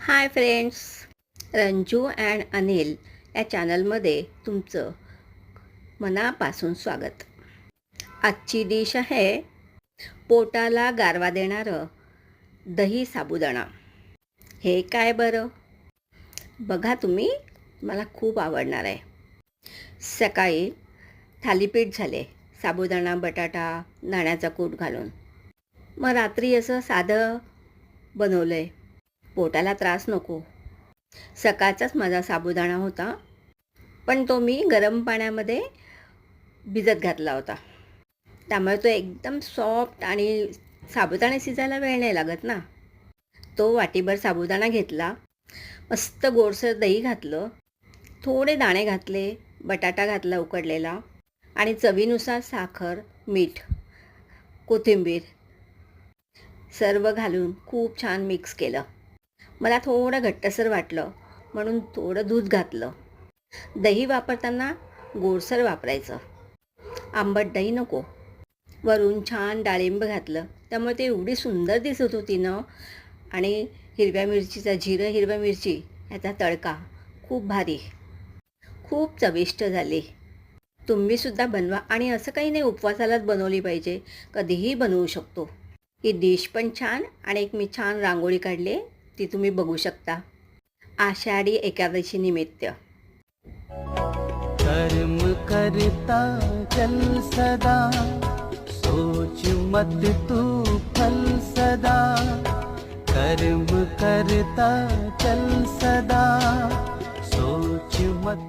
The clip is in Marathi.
Hi friends, Ranju and Anil या चॅनलमध्ये तुमचं मनापासून स्वागत. आजची डिश आहे पोटाला गारवा देणारं दही साबुदाणा. हे काय बरं, बघा तुम्ही, मला खूप आवडणार आहे. सकाळी थालीपीठ झाले साबुदाणा, बटाटा, दाण्याचा कूट घालून. मग रात्री असं साधं बनवलं आहे, पोटाला त्रास नको. सकाळचाच माझा साबुदाणा होता, पण तो मी गरम पाण्यामध्ये भिजत घातला होता. त्यामुळे तो एकदम सॉफ्ट आणि साबुदाणा शिजायला वेळ नाही लागत ना. तो वाटीभर साबुदाणा घेतला, मस्त गोडसर दही घातलं, थोडे दाणे घातले, बटाटा घातला उकडलेला आणि चवीनुसार साखर, मीठ, कोथिंबीर सर्व घालून खूप छान मिक्स केलं. मला थोडं घट्टसर वाटलं म्हणून थोडं दूध घातलं. दही वापरताना गोडसर वापरायचं, आंबट दही नको. वरून छान डाळिंब घातलं, त्यामुळे ते एवढी सुंदर दिसत होती ना. आणि हिरव्या मिरची ह्याचा तडका खूप भारी, खूप चविष्ट झाली. तुम्हीसुद्धा बनवा. आणि असं काही नाही उपवासालाच बनवली पाहिजे, कधीही बनवू शकतो. ही डिश पण छान. आणि एक मी छान रांगोळी काढली, ती तुम्ही बघू शकता आषाढी एकादशी निमित्त. कर्म करता चल सदा, सोच मत तू फल सदा. कर्म करता चल सदा, सोच मत